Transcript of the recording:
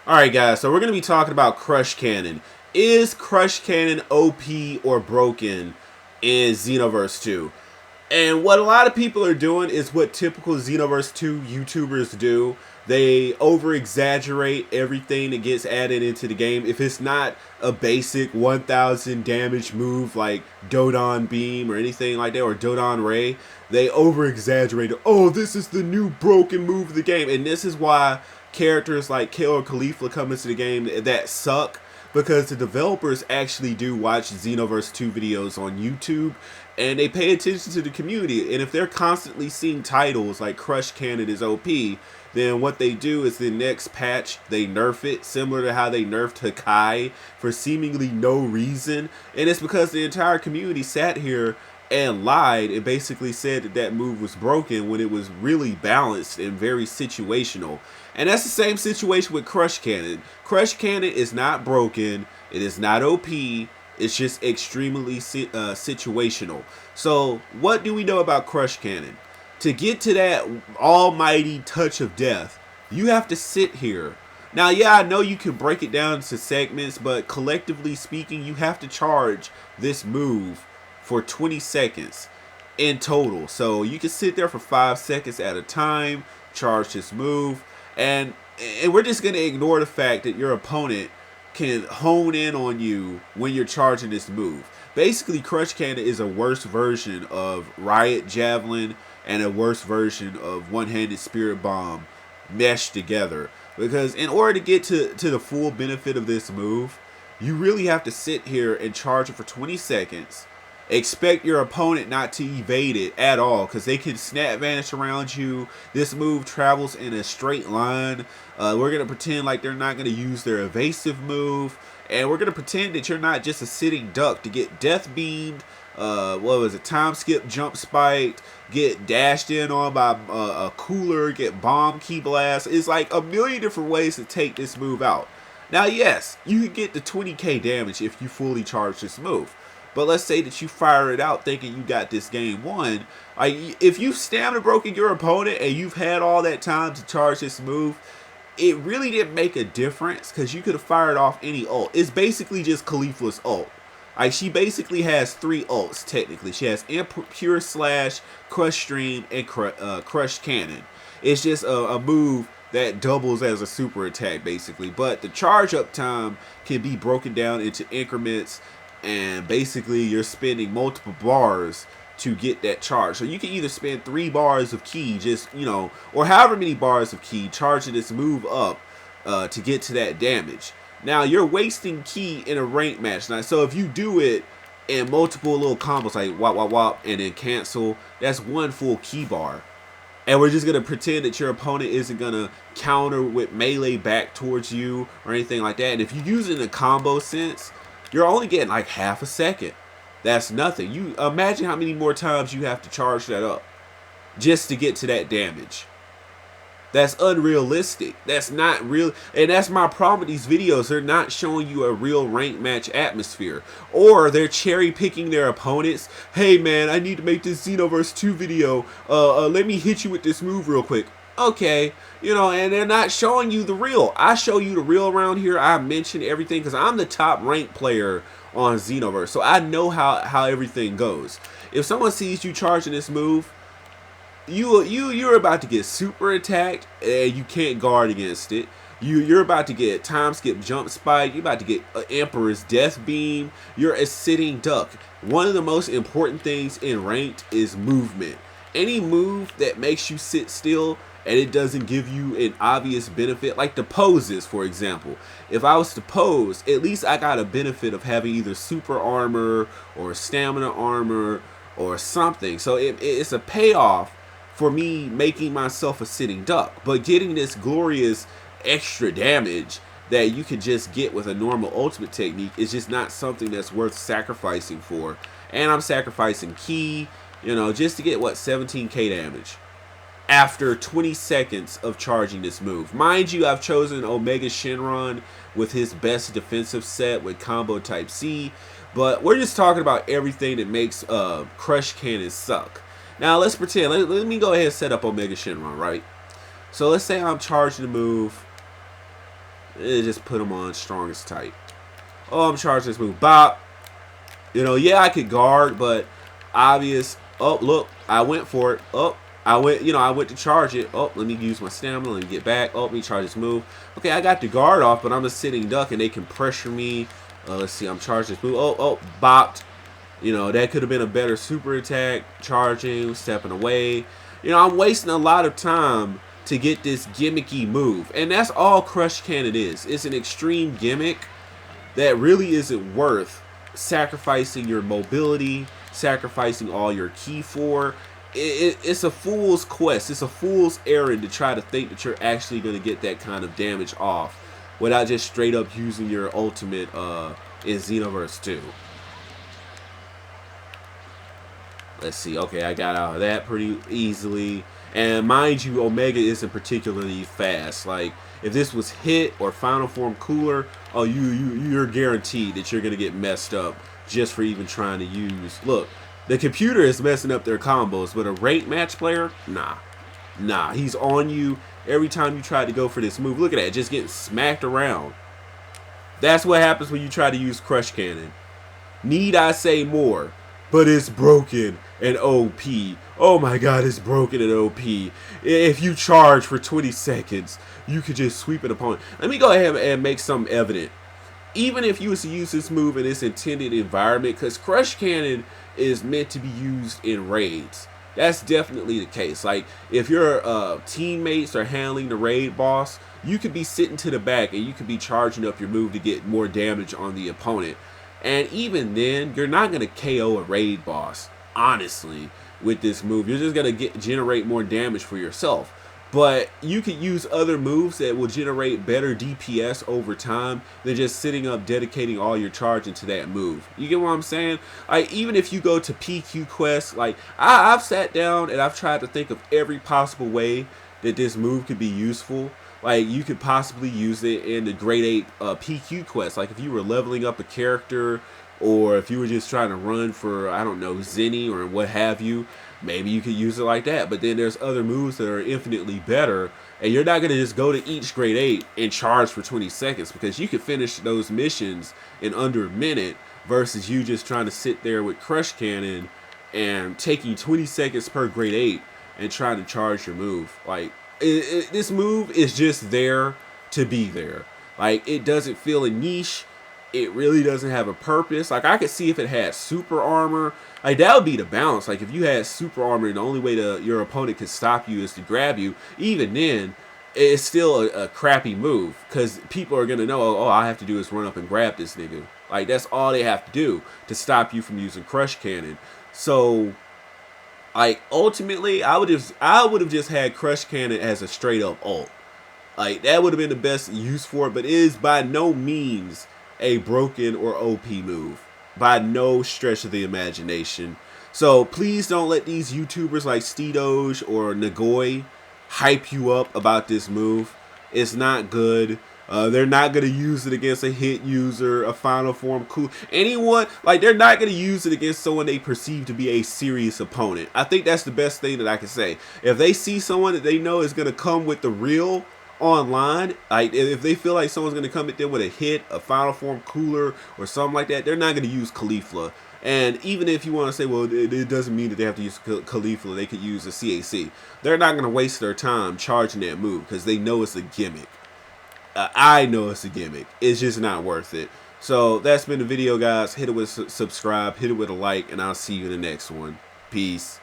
Alright guys, so we're going to be talking about Crush Cannon. Is Crush Cannon OP or broken in Xenoverse 2? And what a lot of people are doing is what typical Xenoverse 2 YouTubers do. They over-exaggerate everything that gets added into the game. If it's not a basic 1000 damage move like Dodon Beam or anything like that, or Dodon Ray, they over-exaggerate it. Oh, this is the new broken move of the game. And this is why characters like Killer Khalifa come into the game that suck, because the developers actually do watch Xenoverse 2 videos on YouTube and they pay attention to the community. And if they're constantly seeing titles like Crush Cannon is OP, then what they do is the next patch they nerf it, similar to how they nerfed Hakai for seemingly no reason. And it's because the entire community sat here and lied and basically said that that move was broken when it was really balanced and very situational. And that's the same situation with Crush Cannon. Crush Cannon is not broken, it is not OP, it's just extremely situational. So what do we know about Crush Cannon? To get to that almighty touch of death, you have to sit here. Now, yeah, I know you can break it down into segments, but collectively speaking, you have to charge this move for 20 seconds in total. So you can sit there for 5 seconds at a time, charge this move, and we're just going to ignore the fact that your opponent can hone in on you when you're charging this move. Basically, Crush Cannon is a worse version of Riot Javelin and a worse version of One-Handed Spirit Bomb meshed together. Because in order to get to the full benefit of this move, you really have to sit here and charge it for 20 seconds. Expect your opponent not to evade it at all, because they can snap vanish around you. This move travels in a straight line. We're going to pretend like they're not going to use their evasive move. And we're going to pretend that you're not just a sitting duck to get death beamed. What was it? Time skip, jump spiked, get dashed in on by a cooler, get bomb key blast. It's like a million different ways to take this move out. Now, yes, you can get the 20k damage if you fully charge this move. But let's say that you fire it out thinking you got this game won. Like, if you've stamina broken your opponent and you've had all that time to charge this move, it really didn't make a difference, because you could have fired off any ult. It's basically just Khalifa's ult. Like, she basically has 3 ults, technically. She has Pure Slash, Crush Stream, and Crush Cannon. It's just a move that doubles as a super attack, basically. But the charge up time can be broken down into increments, and basically you're spending multiple bars to get that charge. So you can either spend 3 bars of key, just, you know, or however many bars of key, charging this move up to get to that damage. Now, you're wasting key in a ranked match. Now, so if you do it in multiple little combos, like wop, wop, wop, and then cancel, that's 1 full key bar. And we're just going to pretend that your opponent isn't going to counter with melee back towards you or anything like that. And if you use it in a combo sense, you're only getting like half a second. That's nothing. You imagine how many more times you have to charge that up just to get to that damage. That's unrealistic. That's not real. And that's my problem with these videos. They're not showing you a real ranked match atmosphere. Or they're cherry picking their opponents. Hey man, I need to make this Xenoverse 2 video. Let me hit you with this move real quick. Okay, you know, and they're not showing you the real. I show you the real around here. I mention everything because I'm the top ranked player on Xenoverse, so I know how everything goes. If someone sees you charging this move, you're about to get super attacked and you can't guard against it. You're about to get time skip, jump spike. You're about to get Emperor's death beam. You're a sitting duck. One of the most important things in ranked is movement. Any move that makes you sit still and it doesn't give you an obvious benefit, like the poses, for example. If I was to pose, at least I got a benefit of having either super armor or stamina armor or something. So it's a payoff for me making myself a sitting duck. But getting this glorious extra damage that you can just get with a normal ultimate technique is just not something that's worth sacrificing for. And I'm sacrificing key, you know, just to get, what, 17k damage after 20 seconds of charging this move. Mind you, I've chosen Omega Shenron with his best defensive set with combo type C, but we're just talking about everything that makes Crush Cannon suck. Now, let's pretend, let me go ahead and set up Omega Shenron, right? So let's say I'm charging the move, Just put him on strongest type. Oh, I'm charging this move. Bop. You know, yeah, I could guard, but obvious. Oh, look, I went for it. Oh, I went to charge it. Oh, let me use my stamina. Let me get back. Oh, let me charge this move. Okay, I got the guard off, but I'm a sitting duck, and they can pressure me. Let's see, I'm charging this move. Oh, bopped. You know, that could have been a better super attack. Charging, stepping away. You know, I'm wasting a lot of time to get this gimmicky move. And that's all Crush Cannon is. It's an extreme gimmick that really isn't worth sacrificing your mobility, sacrificing all your ki for. It's a fool's quest. It's a fool's errand to try to think that you're actually going to get that kind of damage off without just straight up using your ultimate in Xenoverse 2. Let's see. Okay, I got out of that pretty easily. And mind you, Omega isn't particularly fast. Like, if this was Hit or Final Form Cooler, oh, you're guaranteed that you're going to get messed up just for even trying to use. Look, the computer is messing up their combos, but a ranked match player, nah, he's on you every time you try to go for this move. Look at that, just getting smacked around. That's what happens when you try to use Crush Cannon. Need I say more? But it's broken and OP. Oh my god, it's broken and OP. If you charge for 20 seconds, you could just sweep an opponent. Let me go ahead and make something evident. Even if you was to use this move in its intended environment, because Crush Cannon is meant to be used in raids. That's definitely the case. Like, if your teammates are handling the raid boss, you could be sitting to the back and you could be charging up your move to get more damage on the opponent. And even then, you're not going to KO a raid boss, honestly, with this move. You're just going to generate more damage for yourself. But you could use other moves that will generate better DPS over time than just sitting up dedicating all your charge into that move. You get what I'm saying? Like, even if you go to PQ quests, like, I've sat down and I've tried to think of every possible way that this move could be useful. Like, you could possibly use it in the Grade 8 PQ quest. Like, if you were leveling up a character, or if you were just trying to run for, I don't know, Zenny or what have you, maybe you could use it like that. But then there's other moves that are infinitely better, and you're not going to just go to each Grade 8 and charge for 20 seconds, because you can finish those missions in under a minute versus you just trying to sit there with Crush Cannon and taking 20 seconds per Grade 8 and trying to charge your move. Like, this move is just there to be there. Like, it doesn't feel a niche. It really doesn't have a purpose. Like, I could see if it had super armor. Like, that would be the balance. Like, if you had super armor and the only way your opponent could stop you is to grab you, even then, it's still a crappy move. Because people are going to know, oh, all I have to do is run up and grab this nigga. Like, that's all they have to do to stop you from using Crush Cannon. So, like, ultimately, I would have just had Crush Cannon as a straight up ult. Like, that would have been the best use for it, but it is by no means a broken or OP move. By no stretch of the imagination. So please don't let these YouTubers like Steedoge or Nagoi hype you up about this move. It's not good. They're not going to use it against a hit user, a final form cool. Anyone, like, they're not going to use it against someone they perceive to be a serious opponent. I think that's the best thing that I can say. If they see someone that they know is going to come with the real online, like, if they feel like someone's going to come at them with a hit, a final form cooler, or something like that, they're not going to use Caulifla. And even if you want to say, well, it doesn't mean that they have to use Caulifla, they could use a CAC. They're not going to waste their time charging that move because they know it's a gimmick. I know it's a gimmick. It's just not worth it. So that's been the video, guys. Hit it with subscribe, hit it with a like, and I'll see you in the next one. Peace.